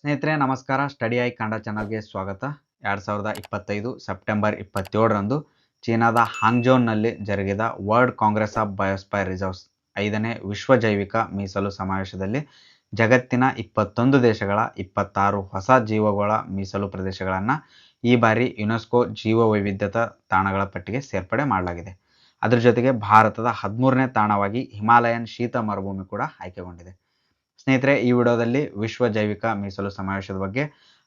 ಸ್ನೇಹಿತರೆ ನಮಸ್ಕಾರ. Study I Kannada ಚಾನಲ್ಗೆ ಸ್ವಾಗತ. 2025 ಸೆಪ್ಟೆಂಬರ್ 27ರಂದು ಚೀನಾದ ಹಾಂಗ್ಝೌನಲ್ಲಿ ಜರುಗಿದ world Congress of biosphere reserves 5ನೇ ವಿಶ್ವ ಜೈವಿಕ ಮೀಸಲು ಸಮಾವೇಶದಲ್ಲಿ ಜಗತ್ತಿನ 21 ದೇಶಗಳ 26 ಹೊಸ ಜೀವಗೋಳ ಮೀಸಲು ಪ್ರದೇಶಗಳನ್ನು ಈ ಬಾರಿ ಯುನೆಸ್ಕೋ ಜೀವವೈವಿಧ್ಯತಾ ತಾಣಗಳ ಪಟ್ಟಿಗೆ ಸೇರ್ಪಡೆ ಮಾಡಲಾಗಿದೆ. ಅದರ ಜೊತೆಗೆ ಭಾರತದ 13ನೇ ತಾಣವಾಗಿ ಹಿಮಾಲಯನ್ ಶೀತ ಮರುಭೂಮಿ ಕೂಡ ಆಯ್ಕೆಗೊಂಡಿದೆ. ಸ್ನೇಹಿತರೆ, ಈ ವಿಡಿಯೋದಲ್ಲಿ ವಿಶ್ವ ಜೈವಿಕ ಮೀಸಲು ಸಮಾವೇಶದ ಬಗ್ಗೆ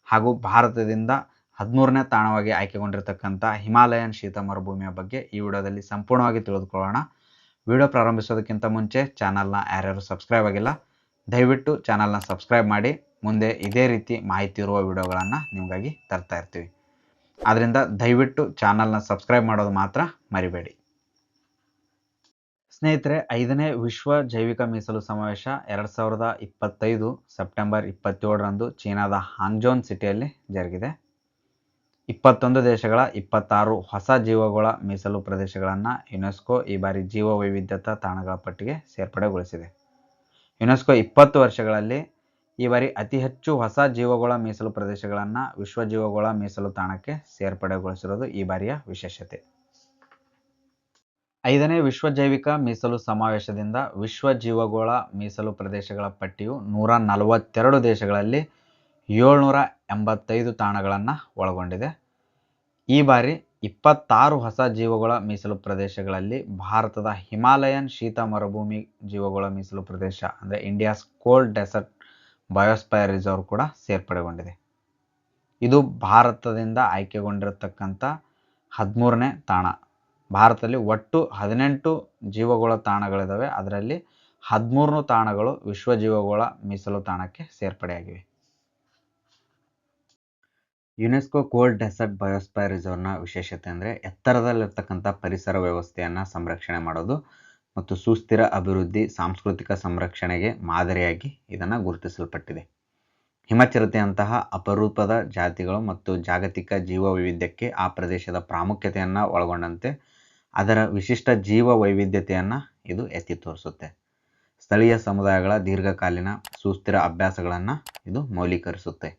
ಹಾಗೂ ಭಾರತದಿಂದ 13ನೇ ತಾಣವಾಗಿ ಆಯ್ಕೆಗೊಂಡಿರತಕ್ಕಂಥ ಹಿಮಾಲಯನ್ ಶೀತ ಮರುಭೂಮಿಯ ಬಗ್ಗೆ ಈ ವಿಡಿಯೋದಲ್ಲಿ ಸಂಪೂರ್ಣವಾಗಿ ತಿಳಿದುಕೊಳ್ಳೋಣ. ವಿಡಿಯೋ ಪ್ರಾರಂಭಿಸೋದಕ್ಕಿಂತ ಮುಂಚೆ ಚಾನಲ್ನ ಯಾರ್ಯಾರು ಸಬ್ಸ್ಕ್ರೈಬ್ ಆಗಿಲ್ಲ, ದಯವಿಟ್ಟು ಚಾನಲ್ನ ಸಬ್ಸ್ಕ್ರೈಬ್ ಮಾಡಿ. ಮುಂದೆ ಇದೇ ರೀತಿ ಮಾಹಿತಿ ಇರುವ ವಿಡಿಯೋಗಳನ್ನು ನಿಮಗಾಗಿ ತರ್ತಾ ಇರ್ತೀವಿ. ಆದ್ದರಿಂದ ದಯವಿಟ್ಟು ಚಾನಲ್ನ ಸಬ್ಸ್ಕ್ರೈಬ್ ಮಾಡೋದು ಮಾತ್ರ ಮರಿಬೇಡಿ. ಸ್ನೇಹಿತರೆ, 5ನೇ ವಿಶ್ವ ಜೈವಿಕ ಮೀಸಲು ಸಮಾವೇಶ 2025 ಸೆಪ್ಟೆಂಬರ್ 27ರಂದು ಚೀನಾದ ಹಾಂಗ್ಝೌ ಸಿಟಿಯಲ್ಲಿ ಜರುಗಿದೆ. 21 ದೇಶಗಳ 26 ಹೊಸ ಜೀವಗೋಳ ಮೀಸಲು ಪ್ರದೇಶಗಳನ್ನು ಯುನೆಸ್ಕೋ ಈ ಬಾರಿ ಜೀವವೈವಿಧ್ಯತಾ ತಾಣಗಳ ಪಟ್ಟಿಗೆ ಸೇರ್ಪಡೆಗೊಳಿಸಿದೆ. ಯುನೆಸ್ಕೋ 20 ವರ್ಷಗಳಲ್ಲಿ ಈ ಬಾರಿ ಅತಿ ಹೆಚ್ಚು ಹೊಸ ಜೀವಗೋಳ ಮೀಸಲು ಪ್ರದೇಶಗಳನ್ನು ವಿಶ್ವ ಜೀವಗೋಳ ಮೀಸಲು ತಾಣಕ್ಕೆ ಸೇರ್ಪಡೆಗೊಳಿಸಿರೋದು ಈ ಬಾರಿಯ ವಿಶೇಷತೆ. 5ನೇ ವಿಶ್ವ ಜೈವಿಕ ಮೀಸಲು ಸಮಾವೇಶದಿಂದ ವಿಶ್ವ ಜೀವಗೋಳ ಮೀಸಲು ಪ್ರದೇಶಗಳ ಪಟ್ಟಿಯು 142 ದೇಶಗಳಲ್ಲಿ 785 ತಾಣಗಳನ್ನು ಒಳಗೊಂಡಿದೆ. ಈ ಬಾರಿ 26 ಹೊಸ ಜೀವಗೋಳ ಮೀಸಲು ಪ್ರದೇಶಗಳಲ್ಲಿ ಭಾರತದ ಹಿಮಾಲಯನ್ ಶೀತ ಮರುಭೂಮಿ ಜೀವಗೋಳ ಮೀಸಲು ಪ್ರದೇಶ ಅಂದರೆ India's cold desert biosphere reserve ಕೂಡ ಸೇರ್ಪಡೆಗೊಂಡಿದೆ. ಇದು ಭಾರತದಿಂದ ಆಯ್ಕೆಗೊಂಡಿರತಕ್ಕಂಥ 13ನೇ ತಾಣ. ಭಾರತದಲ್ಲಿ ಒಟ್ಟು 18 ಜೀವಗೋಳ ತಾಣಗಳಿದ್ದಾವೆ. ಅದರಲ್ಲಿ 13 ತಾಣಗಳು ವಿಶ್ವ ಜೀವಗೋಳ ಮೀಸಲು ತಾಣಕ್ಕೆ ಸೇರ್ಪಡೆಯಾಗಿವೆ. ಯುನೆಸ್ಕೋ ಕೋಲ್ಡ್ ಡೆಸರ್ಟ್ ಬಯೋಸ್ಫಿಯರ್ ರಿಸರ್ವ್ನ ವಿಶೇಷತೆ ಅಂದರೆ ಎತ್ತರದಲ್ಲಿರ್ತಕ್ಕಂಥ ಪರಿಸರ ವ್ಯವಸ್ಥೆಯನ್ನು ಸಂರಕ್ಷಣೆ ಮಾಡೋದು ಮತ್ತು ಸುಸ್ಥಿರ ಅಭಿವೃದ್ಧಿ, ಸಾಂಸ್ಕೃತಿಕ ಸಂರಕ್ಷಣೆಗೆ ಮಾದರಿಯಾಗಿ ಇದನ್ನು ಗುರುತಿಸಲ್ಪಟ್ಟಿದೆ. ಹಿಮಚಿರತೆಯಂತಹ ಅಪರೂಪದ ಜಾತಿಗಳು ಮತ್ತು ಜಾಗತಿಕ ಜೀವವೈವಿಧ್ಯಕ್ಕೆ ಆ ಪ್ರದೇಶದ ಪ್ರಾಮುಖ್ಯತೆಯನ್ನು ಒಳಗೊಂಡಂತೆ ಅದರ ವಿಶಿಷ್ಟ ಜೀವ ವೈವಿಧ್ಯತೆಯನ್ನು ಇದು ಎತ್ತಿ ತೋರಿಸುತ್ತೆ. ಸ್ಥಳೀಯ ಸಮುದಾಯಗಳ ದೀರ್ಘಕಾಲೀನ ಸುಸ್ಥಿರ ಅಭ್ಯಾಸಗಳನ್ನು ಇದು ಮೌಲ್ಯೀಕರಿಸುತ್ತೆ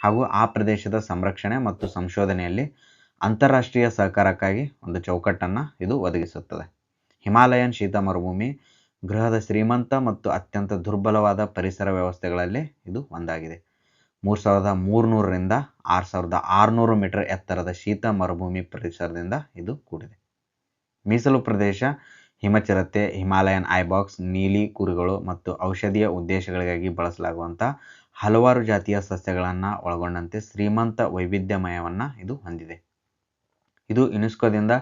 ಹಾಗೂ ಆ ಪ್ರದೇಶದ ಸಂರಕ್ಷಣೆ ಮತ್ತು ಸಂಶೋಧನೆಯಲ್ಲಿ ಅಂತಾರಾಷ್ಟ್ರೀಯ ಸಹಕಾರಕ್ಕಾಗಿ ಒಂದು ಚೌಕಟ್ಟನ್ನು ಇದು ಒದಗಿಸುತ್ತದೆ. ಹಿಮಾಲಯನ್ ಶೀತ ಮರುಭೂಮಿ ಗ್ರಹದ ಶ್ರೀಮಂತ ಮತ್ತು ಅತ್ಯಂತ ದುರ್ಬಲವಾದ ಪರಿಸರ ವ್ಯವಸ್ಥೆಗಳಲ್ಲಿ ಇದು ಒಂದಾಗಿದೆ. 3300ರಿಂದ 6600 ಮೀಟರ್ ಎತ್ತರದ ಶೀತ ಮರುಭೂಮಿ ಪರಿಸರದಿಂದ ಇದು ಕೂಡಿದೆ. ಮೀಸಲು ಪ್ರದೇಶ ಹಿಮಚಿರತೆ, ಹಿಮಾಲಯನ್ ಐಬಾಕ್ಸ್, ನೀಲಿ ಕುರಿಗಳು ಮತ್ತು ಔಷಧೀಯ ಉದ್ದೇಶಗಳಿಗಾಗಿ ಬಳಸಲಾಗುವಂಥ ಹಲವಾರು ಜಾತಿಯ ಸಸ್ಯಗಳನ್ನು ಒಳಗೊಂಡಂತೆ ಶ್ರೀಮಂತ ವೈವಿಧ್ಯಮಯವನ್ನು ಇದು ಹೊಂದಿದೆ. ಇದು ಯುನೆಸ್ಕೋದಿಂದ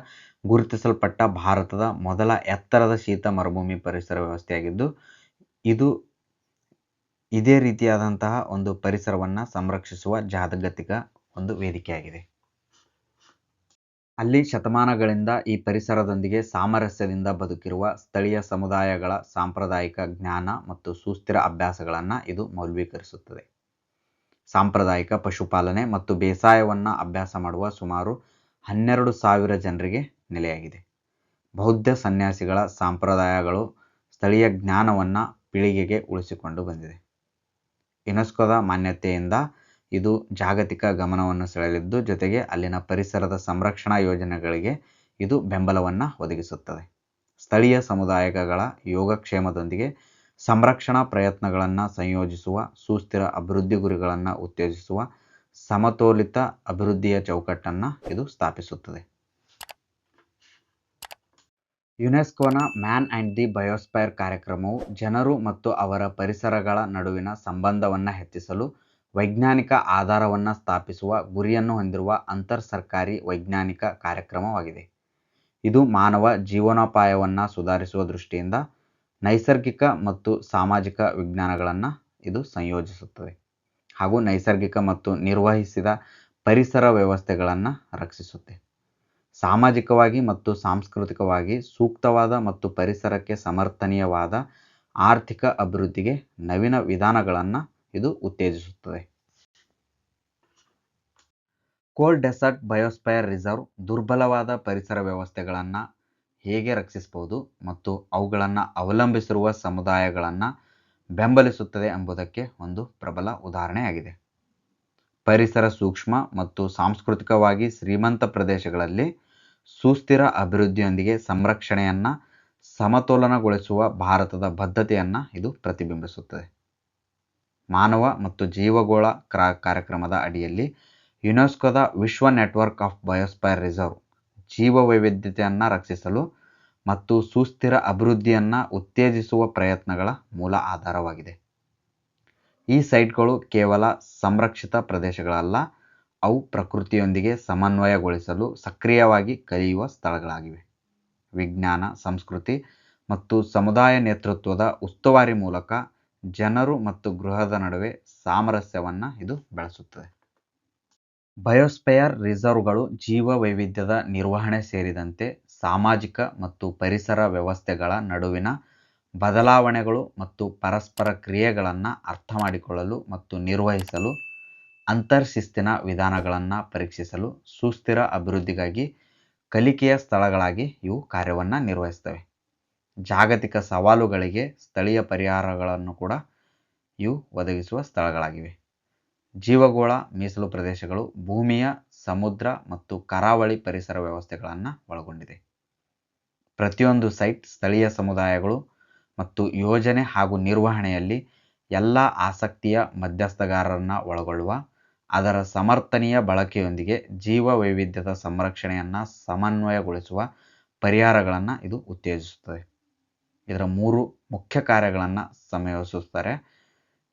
ಗುರುತಿಸಲ್ಪಟ್ಟ ಭಾರತದ ಮೊದಲ ಎತ್ತರದ ಶೀತ ಮರುಭೂಮಿ ಪರಿಸರ ವ್ಯವಸ್ಥೆಯಾಗಿದ್ದು, ಇದು ಇದೇ ರೀತಿಯಾದಂತಹ ಒಂದು ಪರಿಸರವನ್ನು ಸಂರಕ್ಷಿಸುವ ಜಾಗತಿಕ ಒಂದು ವೇದಿಕೆಯಾಗಿದೆ. ಅಲ್ಲಿ ಶತಮಾನಗಳಿಂದ ಈ ಪರಿಸರದೊಂದಿಗೆ ಸಾಮರಸ್ಯದಿಂದ ಬದುಕಿರುವ ಸ್ಥಳೀಯ ಸಮುದಾಯಗಳ ಸಾಂಪ್ರದಾಯಿಕ ಜ್ಞಾನ ಮತ್ತು ಸುಸ್ಥಿರ ಅಭ್ಯಾಸಗಳನ್ನು ಇದು ಮೌಲ್ಯೀಕರಿಸುತ್ತದೆ. ಸಾಂಪ್ರದಾಯಿಕ ಪಶುಪಾಲನೆ ಮತ್ತು ಬೇಸಾಯವನ್ನು ಅಭ್ಯಾಸ ಮಾಡುವ ಸುಮಾರು 12,000 ಜನರಿಗೆ ನೆಲೆಯಾಗಿದೆ. ಬೌದ್ಧ ಸನ್ಯಾಸಿಗಳ ಸಂಪ್ರದಾಯಗಳು ಸ್ಥಳೀಯ ಜ್ಞಾನವನ್ನು ಪೀಳಿಗೆಗೆ ಉಳಿಸಿಕೊಂಡು ಬಂದಿದೆ. ಯುನೆಸ್ಕೋದ ಮಾನ್ಯತೆಯಿಂದ ಇದು ಜಾಗತಿಕ ಗಮನವನ್ನು ಸೆಳೆಯಲಿದ್ದು, ಜೊತೆಗೆ ಅಲ್ಲಿನ ಪರಿಸರದ ಸಂರಕ್ಷಣಾ ಯೋಜನೆಗಳಿಗೆ ಇದು ಬೆಂಬಲವನ್ನು ಒದಗಿಸುತ್ತದೆ. ಸ್ಥಳೀಯ ಸಮುದಾಯಗಳ ಯೋಗಕ್ಷೇಮದೊಂದಿಗೆ ಸಂರಕ್ಷಣಾ ಪ್ರಯತ್ನಗಳನ್ನು ಸಂಯೋಜಿಸುವ, ಸುಸ್ಥಿರ ಅಭಿವೃದ್ಧಿ ಗುರಿಗಳನ್ನು ಉತ್ತೇಜಿಸುವ ಸಮತೋಲಿತ ಅಭಿವೃದ್ಧಿಯ ಚೌಕಟ್ಟನ್ನು ಇದು ಸ್ಥಾಪಿಸುತ್ತದೆ. ಯುನೆಸ್ಕೋನ ಮ್ಯಾನ್ ಆ್ಯಂಡ್ ದಿ ಬಯೋಸ್ಫಿಯರ್ ಕಾರ್ಯಕ್ರಮವು ಜನರು ಮತ್ತು ಅವರ ಪರಿಸರಗಳ ನಡುವಿನ ಸಂಬಂಧವನ್ನು ಹೆಚ್ಚಿಸಲು ವೈಜ್ಞಾನಿಕ ಆಧಾರವನ್ನು ಸ್ಥಾಪಿಸುವ ಗುರಿಯನ್ನು ಹೊಂದಿರುವ ಅಂತರ್-ಸರ್ಕಾರಿ ವೈಜ್ಞಾನಿಕ ಕಾರ್ಯಕ್ರಮವಾಗಿದೆ. ಇದು ಮಾನವ ಜೀವನೋಪಾಯವನ್ನು ಸುಧಾರಿಸುವ ದೃಷ್ಟಿಯಿಂದ ನೈಸರ್ಗಿಕ ಮತ್ತು ಸಾಮಾಜಿಕ ವಿಜ್ಞಾನಗಳನ್ನು ಇದು ಸಂಯೋಜಿಸುತ್ತದೆ ಹಾಗೂ ನೈಸರ್ಗಿಕ ಮತ್ತು ನಿರ್ವಹಿಸಿದ ಪರಿಸರ ವ್ಯವಸ್ಥೆಗಳನ್ನು ರಕ್ಷಿಸುತ್ತೆ. ಸಾಮಾಜಿಕವಾಗಿ ಮತ್ತು ಸಾಂಸ್ಕೃತಿಕವಾಗಿ ಸೂಕ್ತವಾದ ಮತ್ತು ಪರಿಸರಕ್ಕೆ ಸಮರ್ಥನೀಯವಾದ ಆರ್ಥಿಕ ಅಭಿವೃದ್ಧಿಗೆ ನವೀನ ವಿಧಾನಗಳನ್ನು ಇದು ಉತ್ತೇಜಿಸುತ್ತದೆ. ಕೋಲ್ಡ್ ಡೆಸರ್ಟ್ ಬಯೋಸ್ಫಿಯರ್ ರಿಸರ್ವ್ ದುರ್ಬಲವಾದ ಪರಿಸರ ವ್ಯವಸ್ಥೆಗಳನ್ನು ಹೇಗೆ ರಕ್ಷಿಸಬಹುದು ಮತ್ತು ಅವುಗಳನ್ನು ಅವಲಂಬಿಸಿರುವ ಸಮುದಾಯಗಳನ್ನು ಬೆಂಬಲಿಸುತ್ತದೆ ಎಂಬುದಕ್ಕೆ ಒಂದು ಪ್ರಬಲ ಉದಾಹರಣೆಯಾಗಿದೆ. ಪರಿಸರ ಸೂಕ್ಷ್ಮ ಮತ್ತು ಸಾಂಸ್ಕೃತಿಕವಾಗಿ ಶ್ರೀಮಂತ ಪ್ರದೇಶಗಳಲ್ಲಿ ಸುಸ್ಥಿರ ಅಭಿವೃದ್ಧಿಯೊಂದಿಗೆ ಸಂರಕ್ಷಣೆಯನ್ನು ಸಮತೋಲನಗೊಳಿಸುವ ಭಾರತದ ಬದ್ಧತೆಯನ್ನು ಇದು ಪ್ರತಿಬಿಂಬಿಸುತ್ತದೆ. ಮಾನವ ಮತ್ತು ಜೀವಗೋಳ ಕಾರ್ಯಕ್ರಮದ ಅಡಿಯಲ್ಲಿ ಯುನೆಸ್ಕೋದ ವಿಶ್ವ ನೆಟ್ವರ್ಕ್ ಆಫ್ ಬಯೋಸ್ಫಿಯರ್ ರಿಸರ್ವ್ ಜೀವ ವೈವಿಧ್ಯತೆಯನ್ನು ರಕ್ಷಿಸಲು ಮತ್ತು ಸುಸ್ಥಿರ ಅಭಿವೃದ್ಧಿಯನ್ನು ಉತ್ತೇಜಿಸುವ ಪ್ರಯತ್ನಗಳ ಮೂಲ ಆಧಾರವಾಗಿದೆ. ಈ ಸೈಟ್ಗಳು ಕೇವಲ ಸಂರಕ್ಷಿತ ಪ್ರದೇಶಗಳಲ್ಲ, ಅವು ಪ್ರಕೃತಿಯೊಂದಿಗೆ ಸಮನ್ವಯಗೊಳಿಸಲು ಸಕ್ರಿಯವಾಗಿ ಕಲಿಯುವ ಸ್ಥಳಗಳಾಗಿವೆ. ವಿಜ್ಞಾನ, ಸಂಸ್ಕೃತಿ ಮತ್ತು ಸಮುದಾಯ ನೇತೃತ್ವದ ಉಸ್ತುವಾರಿ ಮೂಲಕ ಜನರು ಮತ್ತು ಗೃಹದ ನಡುವೆ ಸಾಮರಸ್ಯವನ್ನು ಇದು ಬೆಳೆಸುತ್ತದೆ. ಬಯೋಸ್ಫಿಯರ್ ರಿಸರ್ವ್ಗಳು ಜೀವ ವೈವಿಧ್ಯದ ನಿರ್ವಹಣೆ ಸೇರಿದಂತೆ ಸಾಮಾಜಿಕ ಮತ್ತು ಪರಿಸರ ವ್ಯವಸ್ಥೆಗಳ ನಡುವಿನ ಬದಲಾವಣೆಗಳು ಮತ್ತು ಪರಸ್ಪರ ಕ್ರಿಯೆಗಳನ್ನು ಅರ್ಥಮಾಡಿಕೊಳ್ಳಲು ಮತ್ತು ನಿರ್ವಹಿಸಲು, ಅಂತರ್ಶಿಸ್ತಿನ ವಿಧಾನಗಳನ್ನು ಪರೀಕ್ಷಿಸಲು, ಸುಸ್ಥಿರ ಅಭಿವೃದ್ಧಿಗಾಗಿ ಕಲಿಕೆಯ ಸ್ಥಳಗಳಾಗಿ ಇವು ಕಾರ್ಯವನ್ನು ನಿರ್ವಹಿಸ್ತವೆ. ಜಾಗತಿಕ ಸವಾಲುಗಳಿಗೆ ಸ್ಥಳೀಯ ಪರಿಹಾರಗಳನ್ನು ಕೂಡ ಇವು ಒದಗಿಸುವ ಸ್ಥಳಗಳಾಗಿವೆ. ಜೀವಗೋಳ ಮೀಸಲು ಪ್ರದೇಶಗಳು ಭೂಮಿಯ, ಸಮುದ್ರ ಮತ್ತು ಕರಾವಳಿ ಪರಿಸರ ವ್ಯವಸ್ಥೆಗಳನ್ನು ಒಳಗೊಂಡಿದೆ. ಪ್ರತಿಯೊಂದು ಸೈಟ್ ಸ್ಥಳೀಯ ಸಮುದಾಯಗಳು ಮತ್ತು ಯೋಜನೆ ಹಾಗೂ ನಿರ್ವಹಣೆಯಲ್ಲಿ ಎಲ್ಲ ಆಸಕ್ತಿಯ ಮಧ್ಯಸ್ಥಗಾರರನ್ನು ಒಳಗೊಳ್ಳುವ ಅದರ ಸಮರ್ಥನೀಯ ಬಳಕೆಯೊಂದಿಗೆ ಜೀವ ವೈವಿಧ್ಯದ ಸಂರಕ್ಷಣೆಯನ್ನು ಸಮನ್ವಯಗೊಳಿಸುವ ಪರಿಹಾರಗಳನ್ನು ಇದು ಉತ್ತೇಜಿಸುತ್ತದೆ. ಇದರ 3 ಮುಖ್ಯ ಕಾರ್ಯಗಳನ್ನು ಸಂಯೋಜಿಸುತ್ತಾರೆ: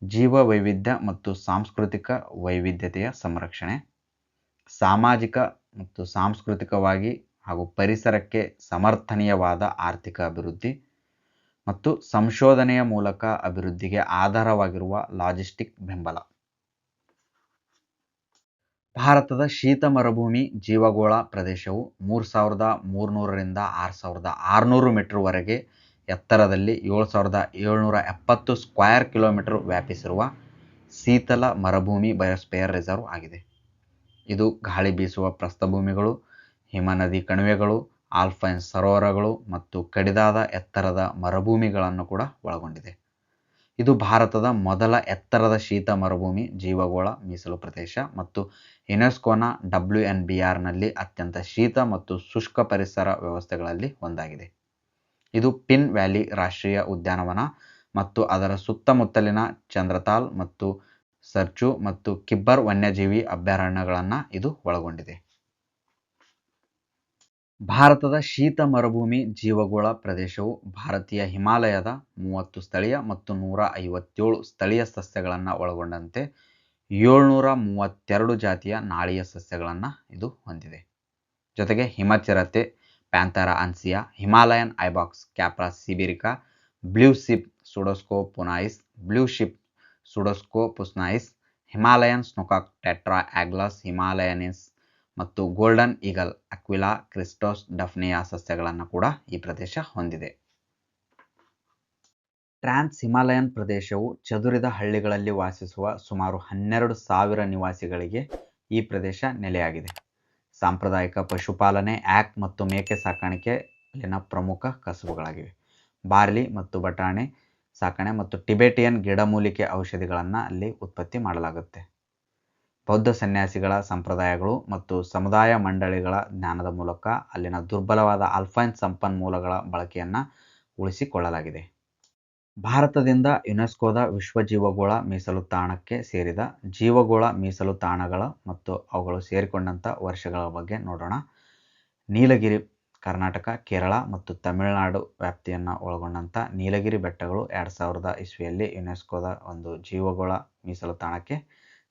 ಜೀವ ವೈವಿಧ್ಯ ಮತ್ತು ಸಾಂಸ್ಕೃತಿಕ ವೈವಿಧ್ಯತೆಯ ಸಂರಕ್ಷಣೆ, ಸಾಮಾಜಿಕ ಮತ್ತು ಸಾಂಸ್ಕೃತಿಕವಾಗಿ ಹಾಗೂ ಪರಿಸರಕ್ಕೆ ಸಮರ್ಥನೀಯವಾದ ಆರ್ಥಿಕ ಅಭಿವೃದ್ಧಿ, ಮತ್ತು ಸಂಶೋಧನೆಯ ಮೂಲಕ ಅಭಿವೃದ್ಧಿಗೆ ಆಧಾರವಾಗಿರುವ ಲಾಜಿಸ್ಟಿಕ್ ಬೆಂಬಲ. ಭಾರತದ ಶೀತ ಮರುಭೂಮಿ ಜೀವಗೋಳ ಪ್ರದೇಶವು 3300 ರಿಂದ 6600 ಮೀಟರ್ ವರೆಗೆ ಎತ್ತರದಲ್ಲಿ 7770 ಸ್ಕ್ವೇರ್ ಕಿಲೋಮೀಟರ್ ವ್ಯಾಪಿಸಿರುವ ಶೀತಲ ಮರುಭೂಮಿ ಬಯೋಸ್ಫಿಯರ್ ರಿಸರ್ವ್ ಆಗಿದೆ. ಇದು ಗಾಳಿ ಬೀಸುವ ಪ್ರಸ್ಥಭೂಮಿಗಳು, ಹಿಮನದಿ ಕಣಿವೆಗಳು, ಆಲ್ಪೈನ್ ಸರೋವರಗಳು ಮತ್ತು ಕಡಿದಾದ ಎತ್ತರದ ಮರುಭೂಮಿಗಳನ್ನು ಕೂಡ ಒಳಗೊಂಡಿದೆ. ಇದು ಭಾರತದ ಮೊದಲ ಎತ್ತರದ ಶೀತ ಮರುಭೂಮಿ ಜೀವಗೋಳ ಮೀಸಲು ಪ್ರದೇಶ ಮತ್ತು ಯುನೆಸ್ಕೋನ WNBRನಲ್ಲಿ ಅತ್ಯಂತ ಶೀತ ಮತ್ತು ಶುಷ್ಕ ಪರಿಸರ ವ್ಯವಸ್ಥೆಗಳಲ್ಲಿ ಒಂದಾಗಿದೆ. ಇದು ಪಿನ್ ವ್ಯಾಲಿ ರಾಷ್ಟ್ರೀಯ ಉದ್ಯಾನವನ ಮತ್ತು ಅದರ ಸುತ್ತಮುತ್ತಲಿನ ಚಂದ್ರತಾಲ್ ಮತ್ತು ಸರ್ಚು ಮತ್ತು ಕಿಬ್ಬರ್ ವನ್ಯಜೀವಿ ಅಭಯಾರಣ್ಯಗಳನ್ನು ಇದು ಒಳಗೊಂಡಿದೆ. ಭಾರತದ ಶೀತ ಮರುಭೂಮಿ ಜೀವಗೋಳ ಪ್ರದೇಶವು ಭಾರತೀಯ ಹಿಮಾಲಯದ 30 ಸ್ಥಳೀಯ ಮತ್ತು 157 ಸ್ಥಳೀಯ ಸಸ್ಯಗಳನ್ನು ಒಳಗೊಂಡಂತೆ 732 ಜಾತಿಯ ನಾಳೀಯ ಸಸ್ಯಗಳನ್ನು ಇದು ಹೊಂದಿದೆ. ಜೊತೆಗೆ ಹಿಮಚಿರತೆ Panthera uncia, Himalayan ibex Capra sibirica, blue sheep ಸುಡೋಸ್ಕೋಪುನಾಯಿಸ್, ಬ್ಲೂ ಶಿಪ್ ಸುಡೋಸ್ಕೋಪುಸ್ನಾಯಿಸ್, Himalayan snowcock Tetraogallus himalayensis ಮತ್ತು ಗೋಲ್ಡನ್ ಈಗಲ್ ಅಕ್ವಿಲಾ ಕ್ರಿಸ್ಟೋಸ್ ಡಫ್ನಿಯಾ ಸಸ್ಯಗಳನ್ನು ಕೂಡ ಈ ಪ್ರದೇಶ ಹೊಂದಿದೆ. ಟ್ರಾನ್ಸ್ ಹಿಮಾಲಯನ್ ಪ್ರದೇಶವು ಚದುರಿದ ಹಳ್ಳಿಗಳಲ್ಲಿ ವಾಸಿಸುವ ಸುಮಾರು 12,000 ನಿವಾಸಿಗಳಿಗೆ ಈ ಪ್ರದೇಶ ನೆಲೆಯಾಗಿದೆ. ಸಾಂಪ್ರದಾಯಿಕ ಪಶುಪಾಲನೆ, ಯಾಕ್ ಮತ್ತು ಮೇಕೆ ಸಾಕಾಣಿಕೆ ಅಲ್ಲಿನ ಪ್ರಮುಖ ಕಸುಬುಗಳಾಗಿವೆ. ಬಾರ್ಲಿ ಮತ್ತು ಬಟಾಣಿ ಸಾಕಣೆ ಮತ್ತು ಟಿಬೆಟಿಯನ್ ಗಿಡಮೂಲಿಕೆ ಔಷಧಿಗಳನ್ನು ಅಲ್ಲಿ ಉತ್ಪತ್ತಿ ಮಾಡಲಾಗುತ್ತೆ. ಬೌದ್ಧ ಸನ್ಯಾಸಿಗಳ ಸಂಪ್ರದಾಯಗಳು ಮತ್ತು ಸಮುದಾಯ ಮಂಡಳಿಗಳ ಜ್ಞಾನದ ಮೂಲಕ ಅಲ್ಲಿನ ದುರ್ಬಲವಾದ ಆಲ್ಪೈನ್ ಸಂಪನ್ಮೂಲಗಳ ಬಳಕೆಯನ್ನು ಉಳಿಸಿಕೊಳ್ಳಲಾಗಿದೆ. ಭಾರತದಿಂದ ಯುನೆಸ್ಕೋದ ವಿಶ್ವ ಜೀವಗೋಳ ಮೀಸಲು ತಾಣಕ್ಕೆ ಸೇರಿದ ಜೀವಗೋಳ ಮೀಸಲು ತಾಣಗಳು ಮತ್ತು ಅವುಗಳು ಸೇರಿಕೊಂಡಂಥ ವರ್ಷಗಳ ಬಗ್ಗೆ ನೋಡೋಣ. ನೀಲಗಿರಿ ಕರ್ನಾಟಕ, ಕೇರಳ ಮತ್ತು ತಮಿಳುನಾಡು ವ್ಯಾಪ್ತಿಯನ್ನು ಒಳಗೊಂಡಂಥ ನೀಲಗಿರಿ ಬೆಟ್ಟಗಳು 2000 ಇಸ್ವಿಯಲ್ಲಿ ಯುನೆಸ್ಕೋದ ಒಂದು ಜೀವಗೋಳ ಮೀಸಲು ತಾಣಕ್ಕೆ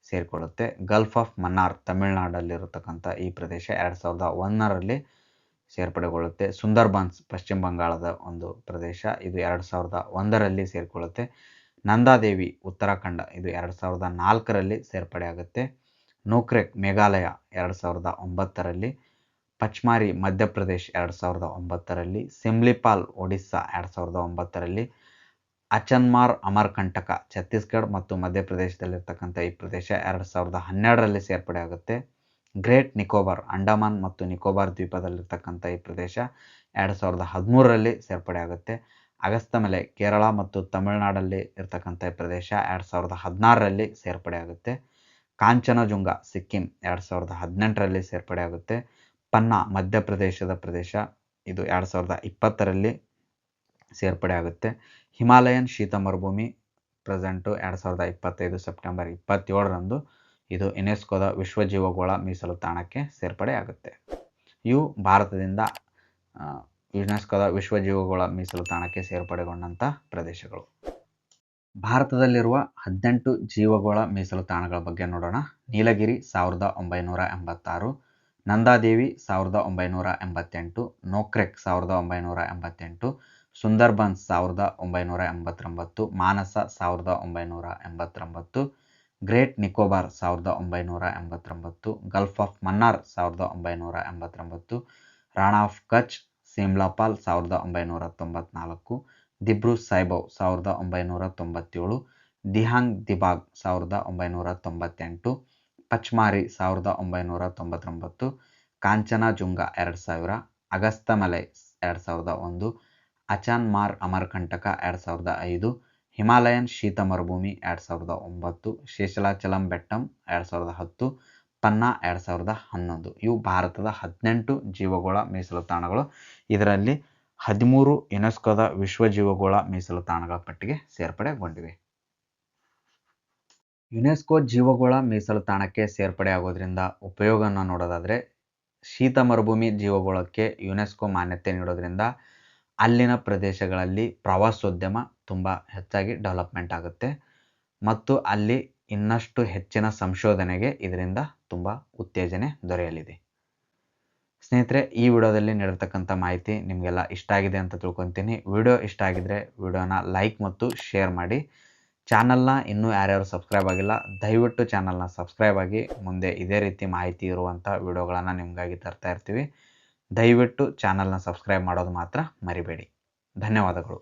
ಸೇರಿಕೊಳ್ಳುತ್ತೆ. ಗಲ್ಫ್ ಆಫ್ ಮನ್ನಾರ್ ತಮಿಳುನಾಡಲ್ಲಿರತಕ್ಕಂಥ ಈ ಪ್ರದೇಶ 2001ರಲ್ಲಿ ಸೇರ್ಪಡೆಗೊಳ್ಳುತ್ತೆ. ಸುಂದರ್ಬನ್ಸ್ ಪಶ್ಚಿಮ ಬಂಗಾಳದ ಒಂದು ಪ್ರದೇಶ, ಇದು 2001ರಲ್ಲಿ ಸೇರಿಕೊಳ್ಳುತ್ತೆ. ನಂದಾದೇವಿ ಉತ್ತರಾಖಂಡ, ಇದು 2004ರಲ್ಲಿ ಸೇರ್ಪಡೆಯಾಗುತ್ತೆ. ನೂಕ್ರೆಕ್ ಮೇಘಾಲಯ 2009ರಲ್ಲಿ, ಪಚ್ಮಾರಿ ಮಧ್ಯಪ್ರದೇಶ್ 2009ರಲ್ಲಿ, ಸಿಮ್ಲಿಪಾಲ್ ಒಡಿಸ್ಸಾ 2009ರಲ್ಲಿ, ಅಚನ್ಮಾರ್ ಅಮರ್ಕಂಟಕ ಛತ್ತೀಸ್ಗಢ ಮತ್ತು ಮಧ್ಯಪ್ರದೇಶದಲ್ಲಿರ್ತಕ್ಕಂಥ ಈ ಪ್ರದೇಶ 2012ರಲ್ಲಿ ಸೇರ್ಪಡೆಯಾಗುತ್ತೆ. ಗ್ರೇಟ್ ನಿಕೋಬಾರ್ ಅಂಡಮಾನ್ ಮತ್ತು ನಿಕೋಬಾರ್ ದ್ವೀಪದಲ್ಲಿರ್ತಕ್ಕಂಥ ಈ ಪ್ರದೇಶ 2013ರಲ್ಲಿ ಸೇರ್ಪಡೆಯಾಗುತ್ತೆ. ಅಗಸ್ತಮಲೆ ಕೇರಳ ಮತ್ತು ತಮಿಳುನಾಡಲ್ಲಿ ಇರ್ತಕ್ಕಂಥ ಈ ಪ್ರದೇಶ 2016ರಲ್ಲಿ ಸೇರ್ಪಡೆಯಾಗುತ್ತೆ. ಕಾಂಚನಜುಂಗ ಸಿಕ್ಕಿಂ 2018ರಲ್ಲಿ ಸೇರ್ಪಡೆಯಾಗುತ್ತೆ. ಪನ್ನಾ ಮಧ್ಯಪ್ರದೇಶದ ಪ್ರದೇಶ, ಇದು 2020ರಲ್ಲಿ ಸೇರ್ಪಡೆಯಾಗುತ್ತೆ. ಹಿಮಾಲಯನ್ ಶೀತ ಮರುಭೂಮಿ ಪ್ರೆಸೆಂಟು 2025 ಸೆಪ್ಟೆಂಬರ್ 27ರಂದು ಇದು ಯುನೆಸ್ಕೋದ ವಿಶ್ವಜೀವಗೋಳ ಮೀಸಲು ತಾಣಕ್ಕೆ ಸೇರ್ಪಡೆಯಾಗುತ್ತೆ. ಇವು ಭಾರತದಿಂದ ಯುನೆಸ್ಕೋದ ವಿಶ್ವಜೀವಗೋಳ ಮೀಸಲು ತಾಣಕ್ಕೆ ಸೇರ್ಪಡೆಗೊಂಡಂಥ ಪ್ರದೇಶಗಳು. ಭಾರತದಲ್ಲಿರುವ 18 ಜೀವಗೋಳ ಮೀಸಲು ತಾಣಗಳ ಬಗ್ಗೆ ನೋಡೋಣ. Nilgiri 1986, Nanda Devi 1988, Nokrek 1988, Sundarbans 1989, Manas 1989, great Nicobar 1989, gulf of Mannar 1989, Rann of Kutch, Similipal 1994, Dibru Saikhowa 1997, Dihang Dibang 1998, Pachmarhi 1999, Kanchenjunga 2000, Agasthyamalai 2001, Achanakmar Amarkantak 2005, Himalayan ಶೀತ ಮರುಭೂಮಿ 2009, ಶೇಷಾಚಲಂ ಬೆಟ್ಟಂ 2010, ಪನ್ನಾ 2011. ಇವು ಭಾರತದ 18 ಜೀವಗೋಳ ಮೀಸಲು ತಾಣಗಳು. ಇದರಲ್ಲಿ 13 ಯುನೆಸ್ಕೋದ ವಿಶ್ವಜೀವಗೋಳ ಮೀಸಲು ತಾಣಗಳ ಪಟ್ಟಿಗೆ ಸೇರ್ಪಡೆಗೊಂಡಿವೆ. ಯುನೆಸ್ಕೋ ಜೀವಗೋಳ ಮೀಸಲು ತಾಣಕ್ಕೆ ಸೇರ್ಪಡೆಯಾಗೋದ್ರಿಂದ ಉಪಯೋಗವನ್ನು ನೋಡೋದಾದರೆ, ಶೀತ ಮರುಭೂಮಿ ಜೀವಗೋಳಕ್ಕೆ ಯುನೆಸ್ಕೋ ಮಾನ್ಯತೆ ನೀಡೋದ್ರಿಂದ ಅಲ್ಲಿನ ಪ್ರದೇಶಗಳಲ್ಲಿ ಪ್ರವಾಸೋದ್ಯಮ ತುಂಬ ಹೆಚ್ಚಾಗಿ ಡೆವಲಪ್ಮೆಂಟ್ ಆಗುತ್ತೆ ಮತ್ತು ಅಲ್ಲಿ ಇನ್ನಷ್ಟು ಹೆಚ್ಚಿನ ಸಂಶೋಧನೆಗೆ ಇದರಿಂದ ತುಂಬ ಉತ್ತೇಜನೆ ದೊರೆಯಲಿದೆ. ಸ್ನೇಹಿತರೆ, ಈ ವಿಡಿಯೋದಲ್ಲಿ ನೀಡಿರ್ತಕ್ಕಂಥ ಮಾಹಿತಿ ನಿಮಗೆಲ್ಲ ಇಷ್ಟ ಆಗಿದೆ ಅಂತ ತಿಳ್ಕೊತೀನಿ. ವಿಡಿಯೋ ಇಷ್ಟ ಆಗಿದ್ರೆ ವಿಡಿಯೋನ ಲೈಕ್ ಮತ್ತು ಶೇರ್ ಮಾಡಿ. ಚಾನಲ್ನ ಇನ್ನೂ ಯಾರ್ಯಾರು ಸಬ್ಸ್ಕ್ರೈಬ್ ಆಗಿಲ್ಲ, ದಯವಿಟ್ಟು ಚಾನಲ್ನ ಸಬ್ಸ್ಕ್ರೈಬ್ ಆಗಿ. ಮುಂದೆ ಇದೇ ರೀತಿ ಮಾಹಿತಿ ಇರುವಂಥ ವಿಡಿಯೋಗಳನ್ನು ನಿಮಗಾಗಿ ತರ್ತಾ ಇರ್ತೀವಿ. ದಯವಿಟ್ಟು ಚಾನಲ್ನ ಸಬ್ಸ್ಕ್ರೈಬ್ ಮಾಡೋದು ಮಾತ್ರ ಮರಿಬೇಡಿ. ಧನ್ಯವಾದಗಳು.